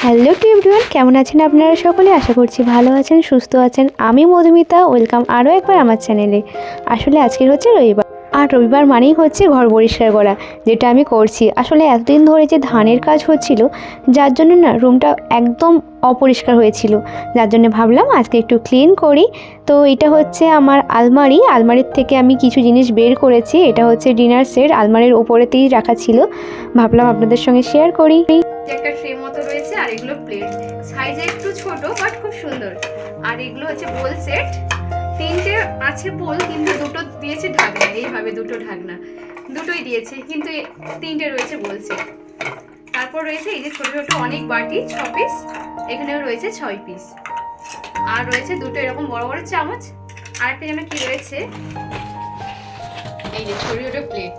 Hello to everyone, কেমন আছেন আপনারা সকলে? আশা করছি ভালো আছেন, সুস্থ আছেন। আমি মধুমিতা, ওয়েলকাম আরও একবার আমার চ্যানেলে। আসলে আজকের হচ্ছে রবিবার, আর রবিবার মানেই হচ্ছে ঘর পরিষ্কার করা, যেটা আমি করছি। আসলে এতদিন ধরে যে ধানের কাজ হচ্ছিল, যার জন্য না রুমটা একদম অপরিষ্কার হয়েছিল, যার জন্য ভাবলাম আজকে একটু ক্লিন করি। তো এটা হচ্ছে আমার আলমারির থেকে আমি কিছু জিনিস বের করেছি। এটা হচ্ছে ডিনার সেট, আলমারির ওপরেতেই রাখা ছিল, ভাবলাম আপনাদের সঙ্গে শেয়ার করি। একটা ট্রে মতো রয়েছে, আর এগুলো প্লেট, সাইজে একটু ছোট বাট খুব সুন্দর। আর এগুলো হচ্ছে বোল সেট, তিনটে আছে বোল, কিন্তু দুটো দিয়েছে ঢাকনা, এইভাবে দুটো ঢাকনা, দুটোই দিয়েছে, কিন্তু তিনটে রয়েছে বোল সেট। তারপর রয়েছে এই যে ছোট ছোট অনেক বাটি, 6 পিস, এখানেও রয়েছে 6 পিস। আর রয়েছে দুটো এরকম বড় বড় চামচ। আর একটা যেন কি রয়েছে, এই যে ছোট ছোট প্লেট।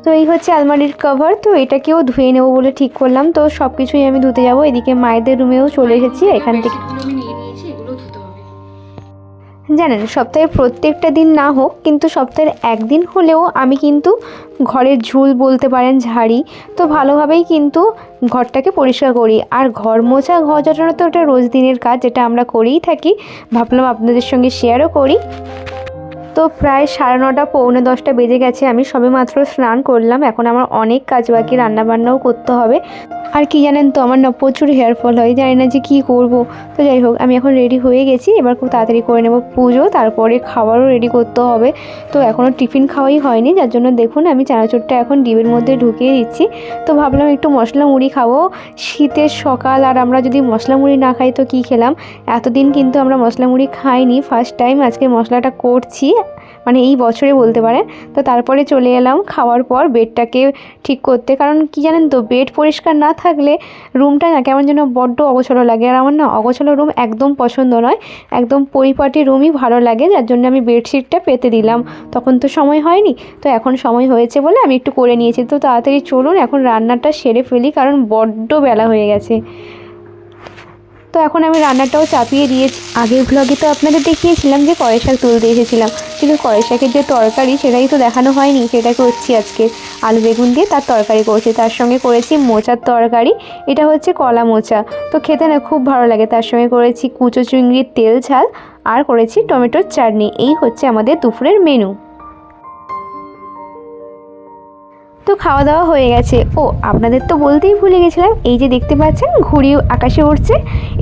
তো এই হচ্ছে আলমারির কভার। তো এটাকেও ধুয়ে নেবো বলে ঠিক করলাম। তো সব কিছুই আমি ধুতে যাবো। এদিকে মায়েদের রুমেও চলে এসেছি। এখান থেকে জানেন, সপ্তাহের প্রত্যেকটা দিন না হোক, কিন্তু সপ্তাহের একদিন হলেও আমি কিন্তু ঘরের ঝুল বলতে পারেন, ঝাড়ি। তো ভালোভাবেই কিন্তু ঘরটাকে পরিষ্কার করি। আর ঘর মোছা, ঘর ঝাঁটানো তো ওটা রোজ দিনের কাজ, যেটা আমরা করেই থাকি। ভাবলাম আপনাদের সঙ্গে শেয়ারও করি। তো প্রায় 9:30 পৌনে 10টা বেজে গেছে। আমি সবে মাত্র স্নান করলাম। এখন আমার অনেক কাজ বাকি, রান্নাবান্নাও করতে হবে। আর কি জানেন তো, আমার না প্রচুর হেয়ার ফল হয়, জানি না যে কী করব। তো যাই হোক, আমি এখন রেডি হয়ে গেছি। এবার খুব তাড়াতাড়ি করে নেব পুজো, তারপরে খাবারও রেডি করতে হবে। তো এখনও টিফিন খাওয়াই হয়নি, যার জন্য দেখুন আমি চানাচুরটা এখন ডিবের মধ্যে ঢুকিয়ে দিচ্ছি। তো ভাবলাম একটু মশলা মুড়ি খাবো, শীতের সকাল, আর আমরা যদি মশলা মুড়ি না খাই তো কী খেলাম। এতদিন কিন্তু আমরা মশলা মুড়ি খাইনি, ফার্স্ট টাইম আজকে মশলাটা করছি, মানে এই বছরে বলতে পারেন। তো তারপরে চলে এলাম খাওয়ার পর বেডটাকে ঠিক করতে, কারণ কি জানেন তো, বেড পরিষ্কার না থাকলে রুমটা না কেমন যেন বড্ড অগোছালো লাগে। আর আমার না অগোছালো রুম একদম পছন্দ নয়, একদম পরিপাটি রুমই ভালো লাগে, যার জন্য আমি বেডশিটটা পেতে দিলাম। তখন তো সময় হয়নি, তো এখন সময় হয়েছে বলে আমি একটু করে নিয়েছি। তো তাড়াতাড়ি চলুন এখন রান্নাটা সেরে ফেলি, কারণ বড্ড বেলা হয়ে গেছে। তো এখন আমি রান্নাটাও চাপিয়ে দিয়েছি। আগের ব্লগে তো আপনাদের দেখিয়েছিলাম যে কড়াই শাক তুলতে এসেছিলাম, কিন্তু কড়াই শাকের যে তরকারি সেটাই তো দেখানো হয়নি। সেটা করছি আজকে, আলু বেগুন দিয়ে তার তরকারি করছি, তার সঙ্গে করেছি মোচার তরকারি। এটা হচ্ছে কলা মোচা, তো খেতে না খুব ভালো লাগে। তার সঙ্গে করেছি কুচো চিংড়ির তেল ঝাল, আর করেছি টমেটোর চাটনি। এই হচ্ছে আমাদের দুপুরের মেনু। তো খাওয়া দাওয়া হয়ে গেছে। ও আপনাদের তো বলতেই ভুলে গেছিলাম, এই যে দেখতে পাচ্ছেন ঘুড়ি আকাশে উড়ছে,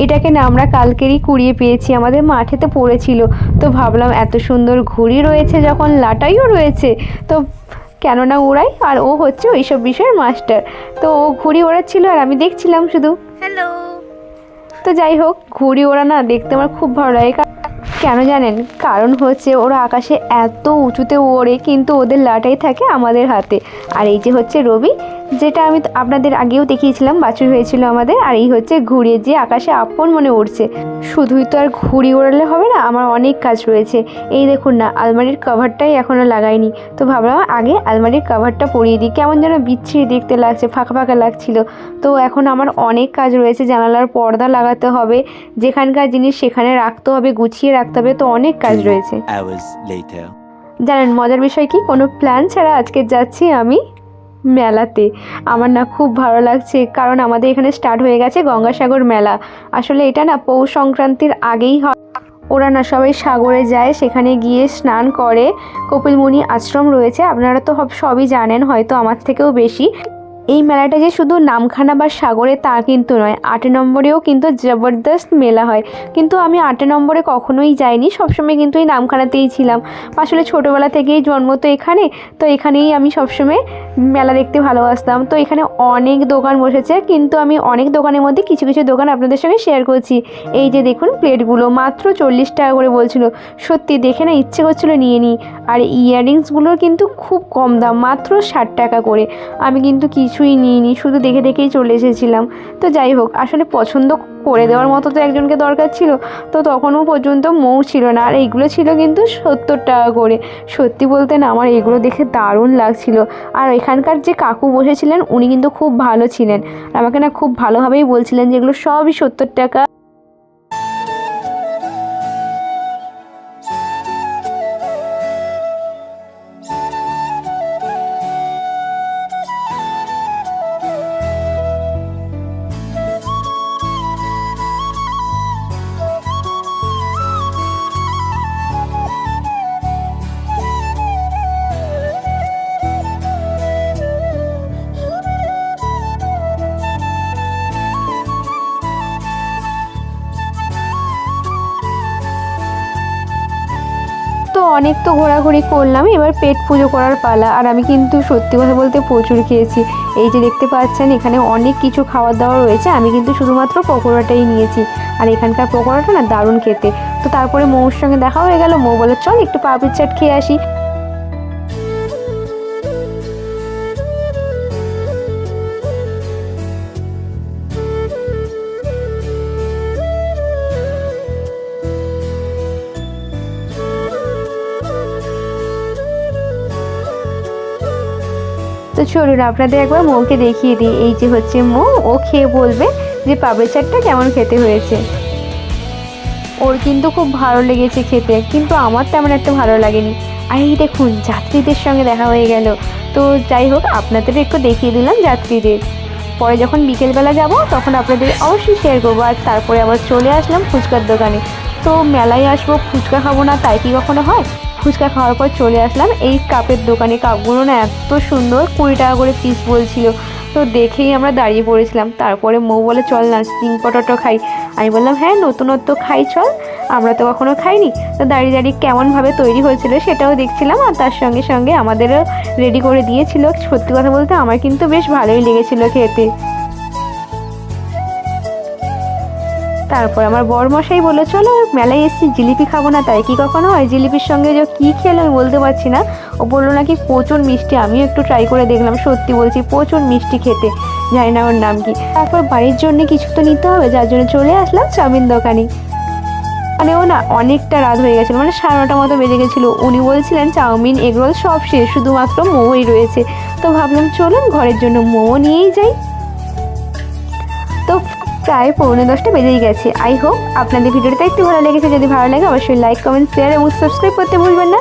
এটাকে না আমরা কালকেরই কুড়িয়ে পেয়েছি, আমাদের মাঠেতে পড়েছিল। তো ভাবলাম এত সুন্দর ঘুড়ি রয়েছে যখন, লাটাইও রয়েছে, তো কেন না উড়াই। আর ও হচ্ছে ওইসব বিষয়ের মাস্টার। তো ও ঘুড়ি ওড়াচ্ছিল আর আমি দেখছিলাম শুধু। হ্যালো। তো যাই হোক, ঘুড়ি ওড়া না দেখতে আমার খুব ভালো লাগে। কেন জানেন? কারণ হচ্ছে ওরা আকাশে এত উঁচুতে ওড়ে, কিন্তু ওদের লাটাই থাকে আমাদের হাতে। আর এই যে হচ্ছে রবি, যেটা আমি আপনাদের আগেও দেখিয়েছিলাম, বাছুর হয়েছিল আমাদের। আর এই হচ্ছে ঘুড়ি, যে আকাশে আপন মনে উড়ছে। শুধুই তো আর ঘুড়ি ওড়ালে হবে না, আমার অনেক কাজ রয়েছে। এই দেখুন না, আলমারির কভারটাই এখনও লাগাইনি। তো ভাবলাম আগে আলমারির কভারটা পরিয়ে দিই, কেমন যেন বিচ্ছিরি দেখতে লাগছে, ফাঁকা ফাঁকা লাগছিল। তো এখন আমার অনেক কাজ রয়েছে, জানালার পর্দা লাগাতে হবে, যেখানকার জিনিস সেখানে রাখতে হবে, গুছিয়ে রাখতে হবে। তো অনেক কাজ রয়েছে। জানেন মজার বিষয় কি, কোনো প্ল্যান ছাড়া আজকে যাচ্ছি আমি মেলাতে। আমার না খুব ভালো লাগছে, কারণ আমাদের এখানে স্টার্ট হয়ে গেছে গঙ্গাসাগর মেলা। আসলে এটা না পৌষ সংক্রান্তির আগেই হয়। ওরা না সবাই সাগরে যায়, সেখানে গিয়ে স্নান করে। কপিলমুনি আশ্রম রয়েছে, আপনারা তো সবই জানেন হয়তো আমার থেকেও বেশি। এই মেলাটা যে শুধু নামখানা বা সাগরে তা কিন্তু নয়, 8 নম্বরেও কিন্তু জবরদস্ত মেলা হয়। কিন্তু আমি 8 নম্বরে কখনোই যাইনি, সবসময় কিন্তু এই নামখানাতেই ছিলাম। আসলে ছোটোবেলা থেকেই জন্ম তো এখানে, তো এখানেই আমি সবসময় মেলা দেখতে ভালোবাসতাম। তো এখানে অনেক দোকান বসেছে, কিন্তু আমি অনেক দোকানের মধ্যে কিছু কিছু দোকান আপনাদের সঙ্গে শেয়ার করছি। এই যে দেখুন প্লেটগুলো মাত্র 40 টাকা করে বলছিল, সত্যি দেখে না ইচ্ছে করছিলো নিয়ে নিই। আর ইয়াররিংসগুলোর কিন্তু খুব কম দাম, মাত্র 60 টাকা করে। আমি কিন্তু কিছুই নিইনি, শুধু দেখে দেখেই চলে এসেছিলাম। তো যাই হোক, আসলে পছন্দ করে দেওয়ার মতো তো একজনকে দরকার ছিল, তো তখনও পর্যন্ত মৌ ছিল না। আর এইগুলো ছিল কিন্তু 70 টাকা করে। সত্যি বলতে না আমার এগুলো দেখে দারুণ লাগছিল। আর এখানকার যে কাকু বসেছিলেন উনি কিন্তু খুব ভালো ছিলেন, আমাকে না খুব ভালোভাবেই বলছিলেন যে এগুলো সবই 70 টাকা। অনেক তো ঘোরাঘুরি করলাম, এবার পেট পুজো করার পালা। আর আমি কিন্তু সত্যি কথা বলতে প্রচুর খেয়েছি। এই যে দেখতে পাচ্ছেন এখানে অনেক কিছু খাওয়ার দাওয়া রয়েছে, আমি কিন্তু শুধুমাত্র পকোড়াটাই নিয়েছি। আর এখানকার পকোড়াটা না দারুণ খেতে। তো তারপরে মৌর সঙ্গে দেখা হয়ে গেল, মৌ বলে চল একটু পাপড়ির চাট খেয়ে আসি। তো চলুন আপনাদের একবার মৌকে দেখিয়ে দিই। এই যে হচ্ছে মৌ, ও খেয়ে বলবে যে পাপড়ি চাটটা কেমন খেতে হয়েছে। ওর কিন্তু খুব ভালো লেগেছে খেতে, কিন্তু আমার তেমন একটা ভালো লাগেনি। আর এই দেখুন যাত্রীদের সঙ্গে দেখা হয়ে গেল। তো যাই হোক, আপনাদের একটু দেখিয়ে দিলাম যাত্রীদের। পরে যখন বিকেলবেলা যাব তখন আপনাদের অবশ্যই শেয়ার করবো। আর তারপরে আবার চলে আসলাম ফুচকার দোকানে। তো মেলায় আসবো, ফুচকা খাবো না তাই কি কখনো হয়? ফুচকা খাওয়ার পর চলে আসলাম এই কাপের দোকানে। কাপগুলো না এত সুন্দর, 20 টাকা করে পিস বলছিল। তো দেখেই আমরা দাঁড়িয়ে পড়েছিলাম। তারপরে মৌ বলে চল না স্প্রিং পটেটো খাই। আমি বললাম হ্যাঁ নতুনত্ব খাই চল, আমরা তো কখনো খাইনি। তো দাঁড়িয়ে দাঁড়িয়ে কেমনভাবে তৈরি হয়েছিল সেটাও দেখছিলাম, আর তার সঙ্গে সঙ্গে আমাদেরও রেডি করে দিয়েছিল। সত্যি কথা বলতে আমার কিন্তু বেশ ভালোই লেগেছিল খেতে। তারপর আমার বরমশাই বললো চলো মেলায় এসেছি, জিলিপি খাবো না তাই কি কখনো হয়? জিলিপির সঙ্গে যে কী খেলো আমি বলতে পারছি না। ও বললো নাকি প্রচুর মিষ্টি। আমিও একটু ট্রাই করে দেখলাম, সত্যি বলছি প্রচুর মিষ্টি খেতে। জানি না ওর নাম কি। তারপর বাড়ির জন্য কিছু তো নিতে হবে, যার জন্য চলে আসলাম চাউমিন দোকানে। মানে ও না অনেকটা রাত হয়ে গেছিলো, মানে 9:30 মতো বেজে গেছিলো। উনি বলছিলেন চাউমিন এগরোল সব শেষ, শুধুমাত্র মোমোই রয়েছে। তো ভাবলাম চলুন ঘরের জন্য মোমো নিয়েই যাই। তো প্রায় 9:45 বেজেই গেছে। আই হোপ আপনাদের ভিডিওটা একটু ভালো লেগেছে। যদি ভালো লাগে অবশ্যই লাইক, কমেন্ট, শেয়ার এবং সাবস্ক্রাইব করতে ভুলবেন না।